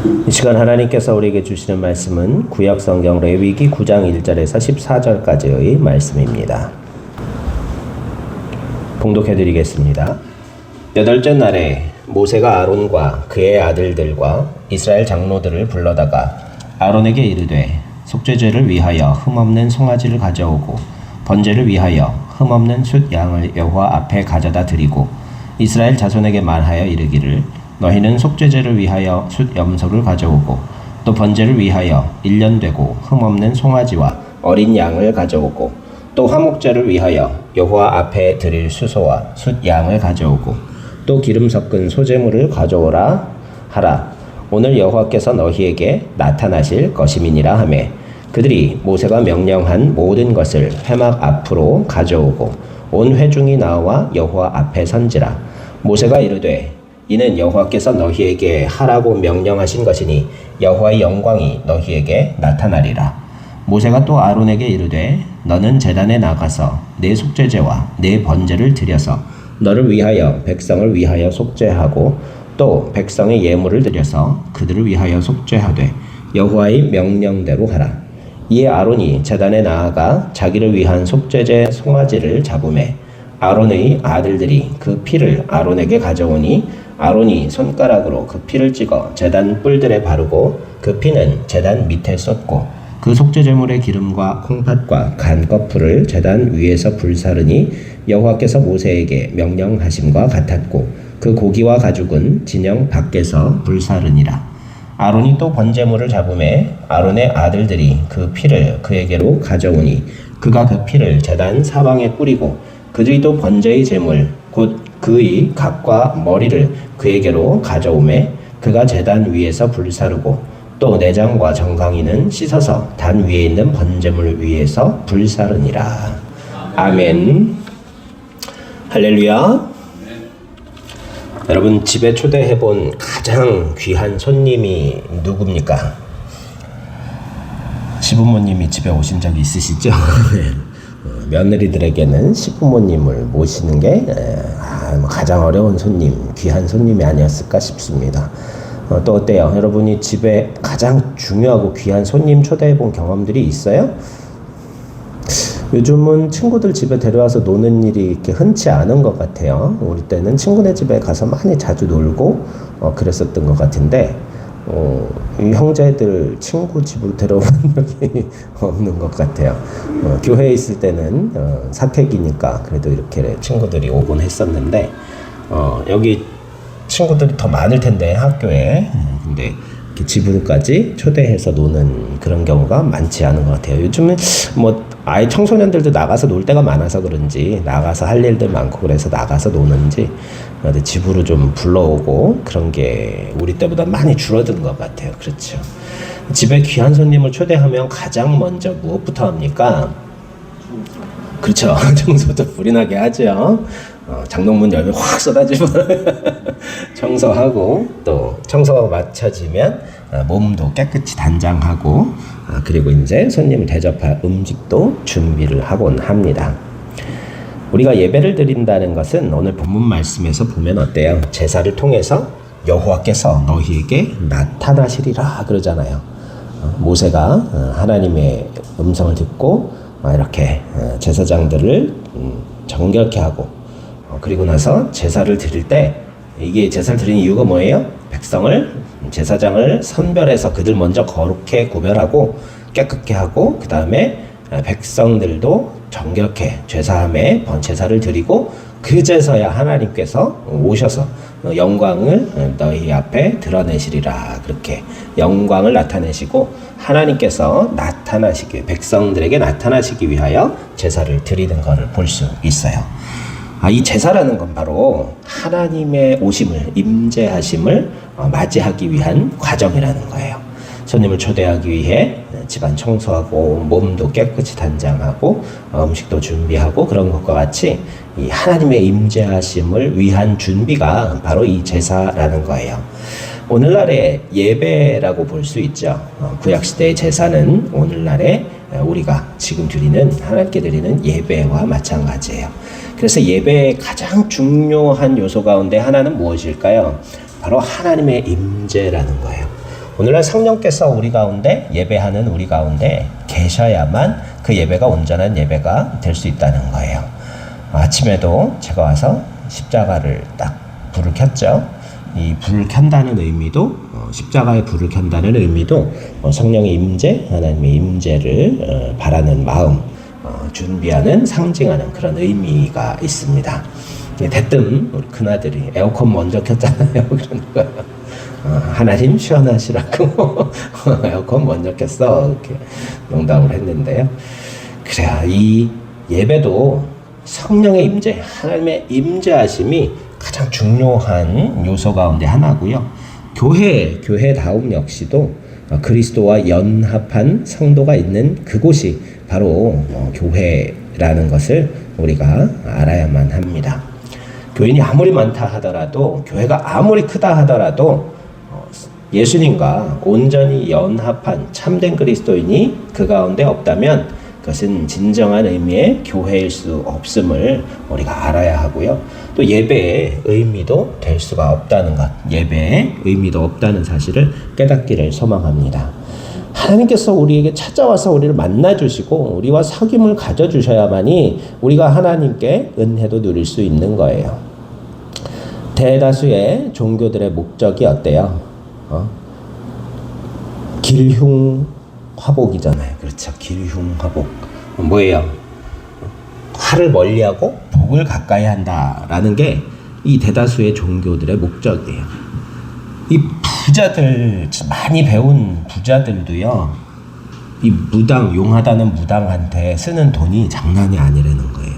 이 시간 하나님께서 우리에게 주시는 말씀은 구약성경 레위기 9장 1절에서 14절까지의 말씀입니다. 봉독해드리겠습니다. 여덟째 날에 모세가 아론과 그의 아들들과 이스라엘 장로들을 불러다가 아론에게 이르되 속죄제를 위하여 흠없는 송아지를 가져오고 번제를 위하여 흠없는 숫 양을 여호와 앞에 가져다 드리고 이스라엘 자손에게 말하여 이르기를 너희는 속죄제를 위하여 숫 염소를 가져오고 또 번제를 위하여 1년 되고 흠없는 송아지와 어린 양을 가져오고 또 화목제를 위하여 여호와 앞에 드릴 수소와 숫 양을 가져오고 또 기름 섞은 소제물을 가져오라 하라. 오늘 여호와께서 너희에게 나타나실 것임이니라 하매 그들이 모세가 명령한 모든 것을 회막 앞으로 가져오고 온 회중이 나와 여호와 앞에 선지라. 모세가 이르되 이는 여호와께서 너희에게 하라고 명령하신 것이니 여호와의 영광이 너희에게 나타나리라. 모세가 또 아론에게 이르되 너는 제단에 나가서 내 속죄제와 내 번제를 드려서 너를 위하여 백성을 위하여 속죄하고 또 백성의 예물을 드려서 그들을 위하여 속죄하되 여호와의 명령대로 하라. 이에 아론이 제단에 나아가 자기를 위한 속죄제 송아지를 잡으매 아론의 아들들이 그 피를 아론에게 가져오니 아론이 손가락으로 그 피를 찍어 제단 뿔들에 바르고 그 피는 제단 밑에 쏟고 그 속죄제물의 기름과 콩팥과 간 거풀을 제단 위에서 불사르니 여호와께서 모세에게 명령하심과 같았고 그 고기와 가죽은 진영 밖에서 불사르니라. 아론이 또 번제물을 잡으매 아론의 아들들이 그 피를 그에게로 가져오니 그가 그 피를 제단 사방에 뿌리고 그들이 또 번제의 제물 곧 그의 각과 머리를 그에게로 가져오매 그가 제단 위에서 불사르고 또 내장과 정강이는 씻어서 단 위에 있는 번제물 위에서 불사르니라. 아멘. 할렐루야. 여러분 집에 초대해본 가장 귀한 손님이 누굽니까? 시부모님이 집에 오신 적이 있으시죠? 며느리들에게는 시부모님을 모시는 게 가장 어려운 손님, 귀한 손님이 아니었을까 싶습니다. 또 어때요? 여러분이 집에 가장 중요하고 귀한 손님 초대해본 경험들이 있어요? 요즘은 친구들 집에 데려와서 노는 일이 이렇게 흔치 않은 것 같아요. 우리 때는 친구네 집에 가서 많이 자주 놀고 그랬었던 것 같은데 이 형제들 친구 집으로 데려온 적이 없는 것 같아요. 교회에 있을 때는 사택이니까 그래도 이렇게 친구들이 오곤 했었는데 여기 친구들이 더 많을 텐데 학교에 근데 이렇게 집으로까지 초대해서 노는 그런 경우가 많지 않은 것 같아요. 요즘은 뭐 아예 청소년들도 나가서 놀 때가 많아서 그런지 나가서 할 일들 많고 그래서 나가서 노는지 집으로 좀 불러오고 그런 게 우리 때보다 많이 줄어든 것 같아요. 그렇죠. 집에 귀한 손님을 초대하면 가장 먼저 무엇부터 합니까? 그렇죠. 청소도 불이 나게 하죠. 장롱문 열면 확 쏟아지면 청소하고 또 청소가 마쳐지면 몸도 깨끗이 단장하고 그리고 이제 손님을 대접할 음식도 준비를 하곤 합니다. 우리가 예배를 드린다는 것은 오늘 본문 말씀에서 보면 어때요? 제사를 통해서 여호와께서 너희에게 나타나시리라 그러잖아요. 모세가 하나님의 음성을 듣고 이렇게 제사장들을 정결케 하고 그리고 나서 제사를 드릴 때 이게 제사를 드리는 이유가 뭐예요? 백성을 제사장을 선별해서 그들 먼저 거룩해 구별하고 깨끗게 하고 그 다음에 백성들도 정결케 죄사함에 제사를 드리고 그제서야 하나님께서 오셔서 영광을 너희 앞에 드러내시리라 그렇게 영광을 나타내시고 하나님께서 백성들에게 나타나시기 위하여 제사를 드리는 것을 볼 수 있어요. 이 제사라는 건 바로 하나님의 오심을 임재하심을 맞이하기 위한 과정이라는 거예요. 손님을 초대하기 위해 집안 청소하고 몸도 깨끗이 단장하고 음식도 준비하고 그런 것과 같이 이 하나님의 임재하심을 위한 준비가 바로 이 제사라는 거예요. 오늘날의 예배라고 볼 수 있죠. 구약시대의 제사는 오늘날의 우리가 지금 드리는 하나님께 드리는 예배와 마찬가지예요. 그래서 예배의 가장 중요한 요소 가운데 하나는 무엇일까요? 바로 하나님의 임재라는 거예요. 오늘날 성령께서 우리 가운데 예배하는 우리 가운데 계셔야만 그 예배가 온전한 예배가 될 수 있다는 거예요. 아침에도 제가 와서 십자가를 딱 불을 켰죠. 이 불을 켠다는 의미도 십자가에 불을 켠다는 의미도 성령의 임재, 하나님의 임재를 바라는 마음 준비하는, 상징하는 그런 의미가 있습니다. 대뜸 우리 큰아들이 에어컨 먼저 켰잖아요. 그러는 거예요. 하나님 시원하시라고 에어컨 먼저 켰어, 이렇게 농담을 했는데요. 그래야 이 예배도 성령의 임재, 하나님의 임재하심이 가장 중요한 요소 가운데 하나고요. 교회다움 역시도 그리스도와 연합한 성도가 있는 그곳이 바로 교회라는 것을 우리가 알아야만 합니다. 교인이 아무리 많다 하더라도, 교회가 아무리 크다 하더라도 예수님과 온전히 연합한 참된 그리스도인이 그 가운데 없다면 그것은 진정한 의미의 교회일 수 없음을 우리가 알아야 하고요. 또 예배의 의미도 될 수가 없다는 것, 예배의 의미도 없다는 사실을 깨닫기를 소망합니다. 하나님께서 우리에게 찾아와서 우리를 만나주시고 우리와 사귐을 가져주셔야만이 우리가 하나님께 은혜도 누릴 수 있는 거예요. 대다수의 종교들의 목적이 어때요? 길흉화복이잖아요. 그렇죠. 길흉화복. 뭐예요? 화를 멀리하고 복을 가까이 한다라는 게 이 대다수의 종교들의 목적이에요. 이 부자들, 많이 배운 부자들도요, 이 무당, 용하다는 무당한테 쓰는 돈이 장난이 아니라는 거예요.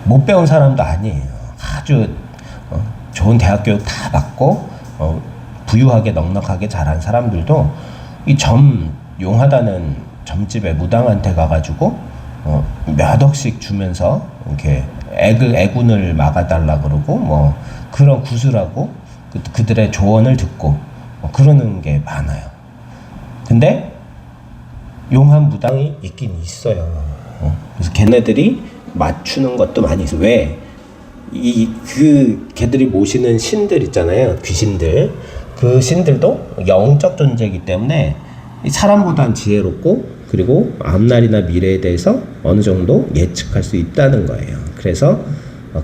못 배운 사람도 아니에요. 아주 좋은 대학 교육 다 받고 부유하게 넉넉하게 자란 사람들도 이 용하다는 점집에 무당한테 가가지고 몇 억씩 주면서 이렇게 애군을 막아달라 그러고 뭐 그런 구슬하고 그들의 조언을 듣고 그러는 게 많아요. 근데 용한 무당이 있긴 있어요. 그래서 걔네들이 맞추는 것도 많이 있어요. 왜? 걔들이 모시는 신들 있잖아요. 귀신들. 그 신들도 영적 존재이기 때문에 사람보단 지혜롭고, 그리고 앞날이나 미래에 대해서 어느 정도 예측할 수 있다는 거예요. 그래서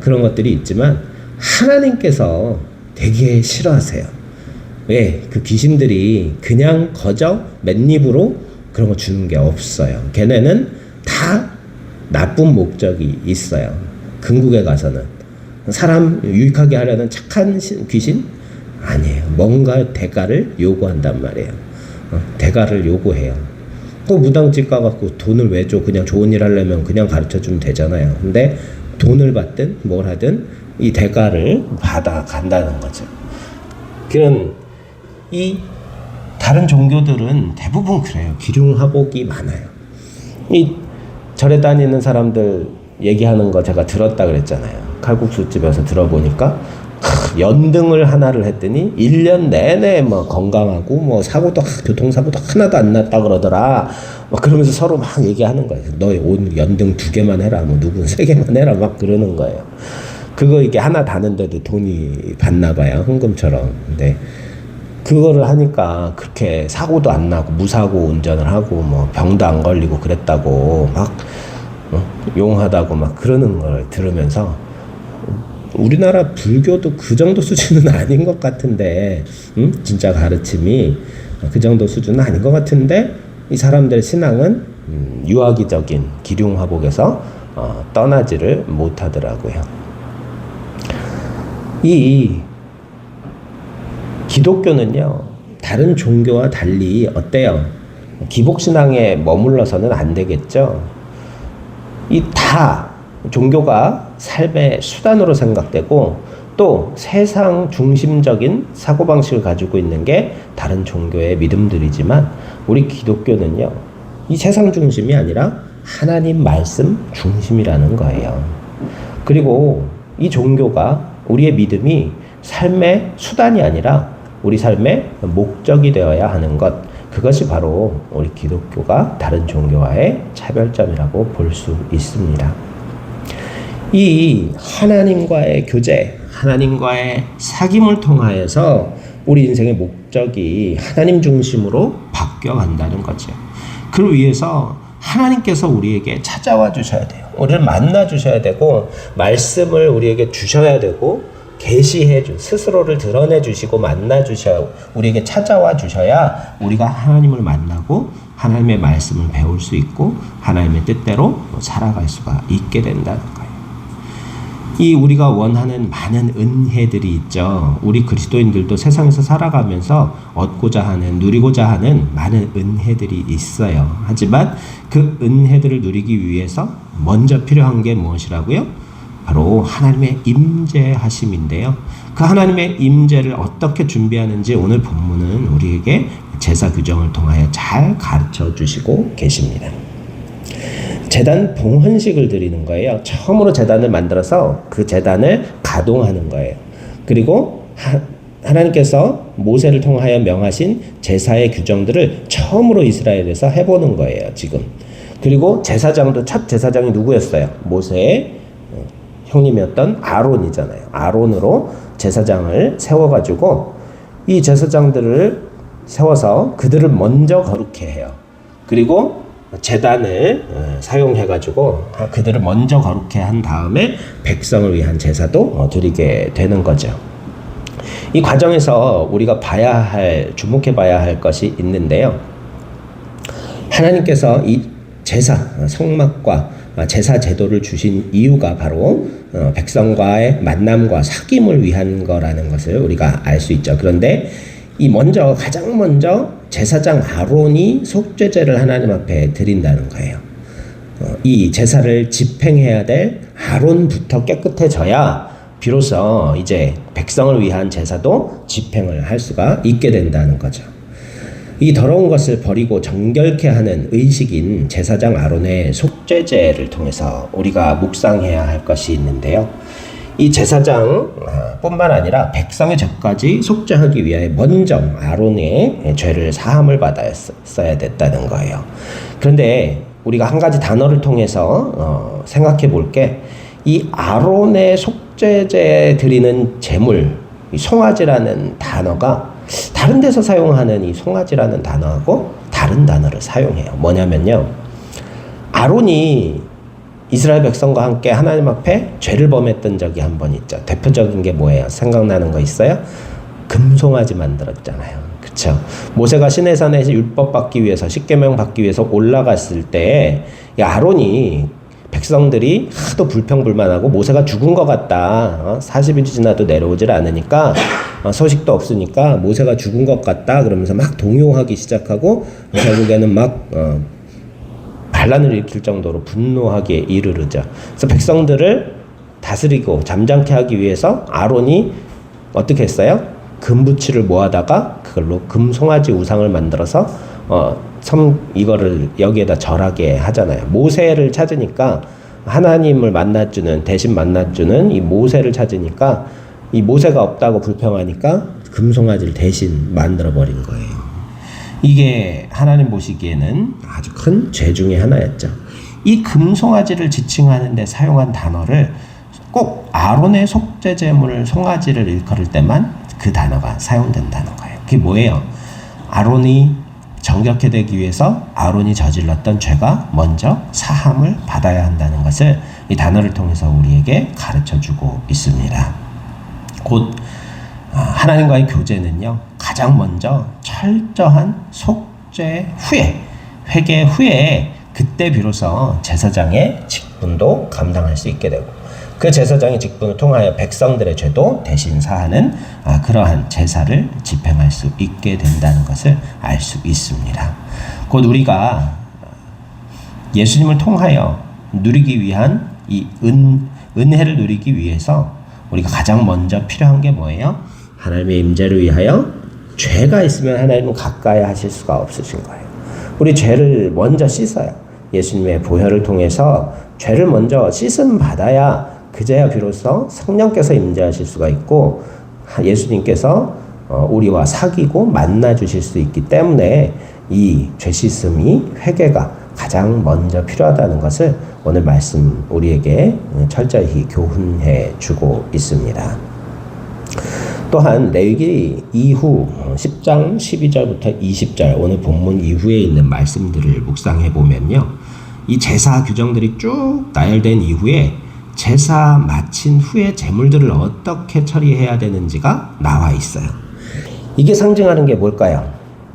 그런 것들이 있지만 하나님께서 되게 싫어하세요. 왜? 그 귀신들이 그냥 거저 맨입으로 그런 거 주는 게 없어요. 걔네는 다 나쁜 목적이 있어요. 궁극에 가서는 사람 유익하게 하려는 착한 귀신? 아니에요. 뭔가 대가를 요구한단 말이에요. 대가를 요구해요. 꼭 무당집 가갖고 돈을 왜 줘? 그냥 좋은 일 하려면 그냥 가르쳐주면 되잖아요. 근데 돈을 받든 뭘 하든 이 대가를 받아 간다는 거죠. 그런 이 다른 종교들은 대부분 그래요. 기륭화복이 많아요. 이 절에 다니는 사람들 얘기하는 거 제가 들었다 그랬잖아요. 칼국수집에서 들어보니까 연등을 하나를 했더니 1년 내내 뭐 건강하고 뭐 교통사고도 하나도 안 났다 그러더라. 막 그러면서 서로 막 얘기하는 거예요. 너 오늘 연등 2개만 해라. 뭐 누군 3개만 해라. 막 그러는 거예요. 그거 이게 하나 다는데도 돈이 받나 봐요. 헌금처럼. 근데 그거를 하니까 그렇게 사고도 안 나고 무사고 운전을 하고 뭐 병도 안 걸리고 그랬다고 막 용하다고 막 그러는 걸 들으면서 우리나라 불교도 그 정도 수준은 아닌 것 같은데, 진짜 가르침이 그 정도 수준은 아닌 것 같은데, 이 사람들의 신앙은 유아기적인 기륭화복에서 떠나지를 못하더라고요. 이 기독교는요, 다른 종교와 달리 어때요? 기복신앙에 머물러서는 안 되겠죠? 종교가 삶의 수단으로 생각되고 또 세상 중심적인 사고방식을 가지고 있는 게 다른 종교의 믿음들이지만 우리 기독교는요, 이 세상 중심이 아니라 하나님 말씀 중심이라는 거예요. 그리고 이 종교가, 우리의 믿음이 삶의 수단이 아니라 우리 삶의 목적이 되어야 하는 것, 그것이 바로 우리 기독교가 다른 종교와의 차별점이라고 볼 수 있습니다. 이 하나님과의 교제, 하나님과의 사귐을 통하여서 우리 인생의 목적이 하나님 중심으로 바뀌어간다는 거죠. 그를 위해서 하나님께서 우리에게 찾아와 주셔야 돼요. 우리를 만나 주셔야 되고 말씀을 우리에게 주셔야 되고 계시해 주 스스로를 드러내 주시고 만나 주셔야 우리에게 찾아와 주셔야 우리가 하나님을 만나고 하나님의 말씀을 배울 수 있고 하나님의 뜻대로 살아갈 수가 있게 된다는 거예요. 이 우리가 원하는 많은 은혜들이 있죠. 우리 그리스도인들도 세상에서 살아가면서 얻고자 하는, 누리고자 하는 많은 은혜들이 있어요. 하지만 그 은혜들을 누리기 위해서 먼저 필요한 게 무엇이라고요? 바로 하나님의 임재하심인데요. 그 하나님의 임재를 어떻게 준비하는지 오늘 본문은 우리에게 제사 규정을 통하여 잘 가르쳐 주시고 계십니다. 제단 봉헌식을 드리는 거예요. 처음으로 제단을 만들어서 그 제단을 가동하는 거예요. 그리고 하나님께서 모세를 통하여 명하신 제사의 규정들을 처음으로 이스라엘에서 해보는 거예요. 지금. 그리고 제사장도 첫 제사장이 누구였어요? 모세의 형님이었던 아론이잖아요. 아론으로 제사장을 세워가지고 이 제사장들을 세워서 그들을 먼저 거룩해 해요. 그리고 제단을 사용해가지고 그들을 먼저 거룩해 한 다음에 백성을 위한 제사도 드리게 되는 거죠. 이 과정에서 우리가 주목해 봐야 할 것이 있는데요. 하나님께서 이 제사, 성막과 제사 제도를 주신 이유가 바로 백성과의 만남과 사귐을 위한 거라는 것을 우리가 알 수 있죠. 그런데 가장 먼저 제사장 아론이 속죄제를 하나님 앞에 드린다는 거예요. 이 제사를 집행해야 될 아론부터 깨끗해져야 비로소 이제 백성을 위한 제사도 집행을 할 수가 있게 된다는 거죠. 이 더러운 것을 버리고 정결케 하는 의식인 제사장 아론의 속죄제를 통해서 우리가 묵상해야 할 것이 있는데요. 이 제사장 뿐만 아니라 백성의 죄까지 속죄하기 위해 먼저 아론의 죄를 사함을 받았어야 됐다는 거예요. 그런데 우리가 한 가지 단어를 통해서 생각해 볼 게 이 아론의 속죄제에 드리는 제물, 이 송아지라는 단어가 다른 데서 사용하는 이 송아지라는 단어하고 다른 단어를 사용해요. 뭐냐면요. 아론이 이스라엘 백성과 함께 하나님 앞에 죄를 범했던 적이 한 번 있죠. 대표적인 게 뭐예요? 생각나는 거 있어요? 금송아지 만들었잖아요. 그쵸? 모세가 시내산에서 율법 받기 위해서, 십계명 받기 위해서 올라갔을 때 아론이 백성들이 하도 불평불만하고 모세가 죽은 것 같다. 40일이 지나도 내려오질 않으니까 소식도 없으니까 모세가 죽은 것 같다. 그러면서 막 동요하기 시작하고 결국에는 막 반란을 일으킬 정도로 분노하기에 이르르죠. 그래서 백성들을 다스리고 잠잠케 하기 위해서 아론이 어떻게 했어요? 금부치를 모아다가 그걸로 금송아지 우상을 만들어서 이거를 여기에다 절하게 하잖아요. 모세를 찾으니까 하나님을 대신 만나주는 이 모세를 찾으니까 이 모세가 없다고 불평하니까 금송아지를 대신 만들어버린 거예요. 이게 하나님 보시기에는 아주 큰 죄 중에 하나였죠. 이 금송아지를 지칭하는 데 사용한 단어를 꼭 아론의 속죄제물 송아지를 일컬을 때만 그 단어가 사용된다는 거예요. 그게 뭐예요? 아론이 정결케 되기 위해서 아론이 저질렀던 죄가 먼저 사함을 받아야 한다는 것을 이 단어를 통해서 우리에게 가르쳐주고 있습니다. 곧 하나님과의 교제는요, 가장 먼저 철저한 속죄 후에, 회개 후에 그때 비로소 제사장의 직분도 감당할 수 있게 되고 그 제사장의 직분을 통하여 백성들의 죄도 대신 사하는 그러한 제사를 집행할 수 있게 된다는 것을 알 수 있습니다. 곧 우리가 예수님을 통하여 누리기 위한 이 은혜를 누리기 위해서 우리가 가장 먼저 필요한 게 뭐예요? 하나님의 임재를 위하여 죄가 있으면 하나님은 가까이 하실 수가 없으신 거예요. 우리 죄를 먼저 씻어요. 예수님의 보혈을 통해서 죄를 먼저 씻음 받아야 그제야 비로소 성령께서 임재하실 수가 있고 예수님께서 우리와 사귀고 만나 주실 수 있기 때문에 이 죄 씻음이 회개가 가장 먼저 필요하다는 것을 오늘 말씀 우리에게 철저히 교훈해 주고 있습니다. 또한 레위기 이후 10장 12절부터 20절 오늘 본문 이후에 있는 말씀들을 묵상해 보면요. 이 제사 규정들이 쭉 나열된 이후에 제사 마친 후에 제물들을 어떻게 처리해야 되는지가 나와 있어요. 이게 상징하는 게 뭘까요?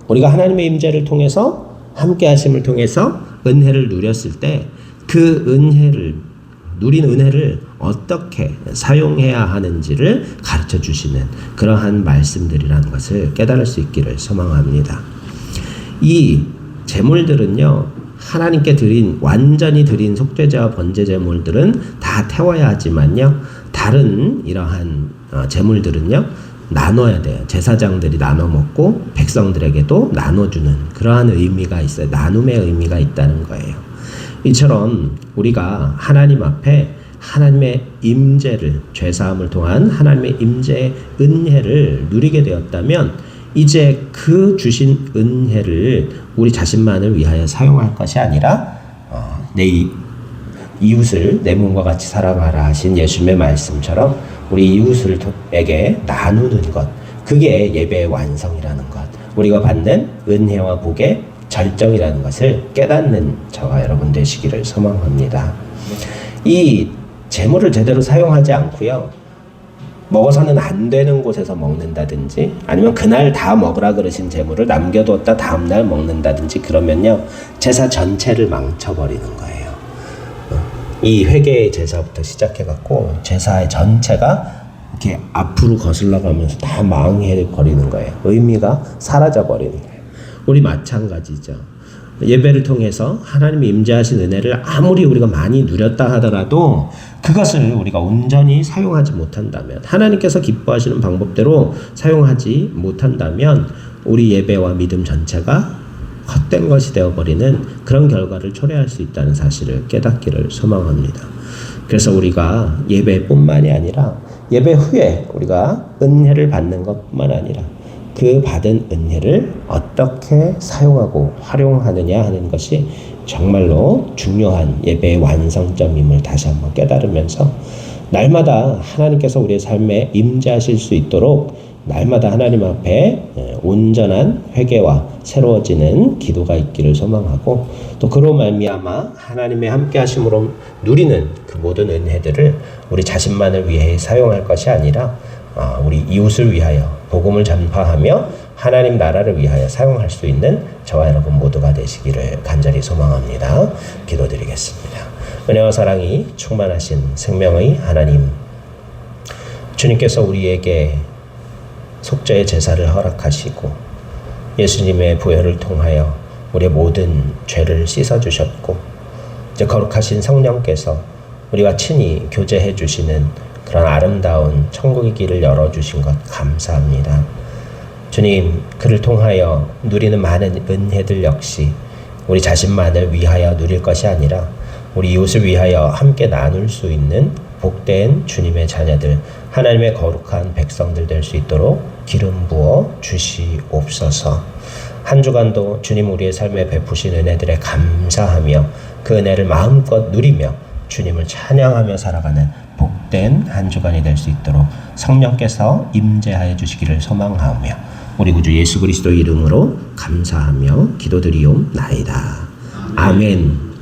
우리가 하나님의 임재를 통해서 함께 하심을 통해서 은혜를 누렸을 때 그 은혜를 누린 은혜를 어떻게 사용해야 하는지를 가르쳐 주시는 그러한 말씀들이라는 것을 깨달을 수 있기를 소망합니다. 이 제물들은요, 하나님께 완전히 드린 속죄제와 번제 제물들은 다 태워야 하지만요, 다른 이러한 제물들은요, 나눠야 돼요. 제사장들이 나눠 먹고 백성들에게도 나눠주는 그러한 의미가 있어요. 나눔의 의미가 있다는 거예요. 이처럼 우리가 하나님 앞에 하나님의 임재를, 죄사함을 통한 하나님의 임재의 은혜를 누리게 되었다면 이제 그 주신 은혜를 우리 자신만을 위하여 사용할 것이 아니라 내 이웃을 내 몸과 같이 사랑하라 하신 예수님의 말씀처럼 우리 이웃에게 나누는 것, 그게 예배의 완성이라는 것, 우리가 받는 은혜와 복의 절정이라는 것을 깨닫는 저와 여러분 되시기를 소망합니다. 이 재물을 제대로 사용하지 않고요, 먹어서는 안 되는 곳에서 먹는다든지 아니면 그날 다 먹으라 그러신 재물을 남겨뒀다 다음날 먹는다든지 그러면요, 제사 전체를 망쳐버리는 거예요. 이 회개의 제사부터 시작해갖고 제사의 전체가 이렇게 앞으로 거슬러 가면서 다 망해버리는 거예요. 의미가 사라져버리는 거예요. 우리 마찬가지죠. 예배를 통해서 하나님이 임재하신 은혜를 아무리 우리가 많이 누렸다 하더라도 그것을 우리가 온전히 사용하지 못한다면, 하나님께서 기뻐하시는 방법대로 사용하지 못한다면 우리 예배와 믿음 전체가 헛된 것이 되어버리는 그런 결과를 초래할 수 있다는 사실을 깨닫기를 소망합니다. 그래서 우리가 예배뿐만이 아니라 예배 후에 우리가 은혜를 받는 것뿐만 아니라 그 받은 은혜를 어떻게 사용하고 활용하느냐 하는 것이 정말로 중요한 예배의 완성점임을 다시 한번 깨달으면서 날마다 하나님께서 우리의 삶에 임재하실 수 있도록 날마다 하나님 앞에 온전한 회개와 새로워지는 기도가 있기를 소망하고, 또 그로 말미암아 하나님의 함께 하심으로 누리는 그 모든 은혜들을 우리 자신만을 위해 사용할 것이 아니라 우리 이웃을 위하여 복음을 전파하며 하나님 나라를 위하여 사용할 수 있는 저와 여러분 모두가 되시기를 간절히 소망합니다. 기도드리겠습니다. 은혜와 사랑이 충만하신 생명의 하나님, 주님께서 우리에게 속죄의 제사를 허락하시고 예수님의 보혈을 통하여 우리의 모든 죄를 씻어주셨고, 이제 거룩하신 성령께서 우리와 친히 교제해 주시는 그런 아름다운 천국의 길을 열어주신 것 감사합니다. 주님, 그를 통하여 누리는 많은 은혜들 역시 우리 자신만을 위하여 누릴 것이 아니라 우리 이웃을 위하여 함께 나눌 수 있는 복된 주님의 자녀들, 하나님의 거룩한 백성들 될 수 있도록 기름 부어 주시옵소서. 한 주간도 주님 우리의 삶에 베푸신 은혜들에 감사하며 그 은혜를 마음껏 누리며 주님을 찬양하며 살아가는 복된 한 주간이 될 수 있도록 성령께서 임재하여 주시기를 소망하며 우리 구주 예수 그리스도 이름으로 감사하며 기도드리옵나이다. 아멘.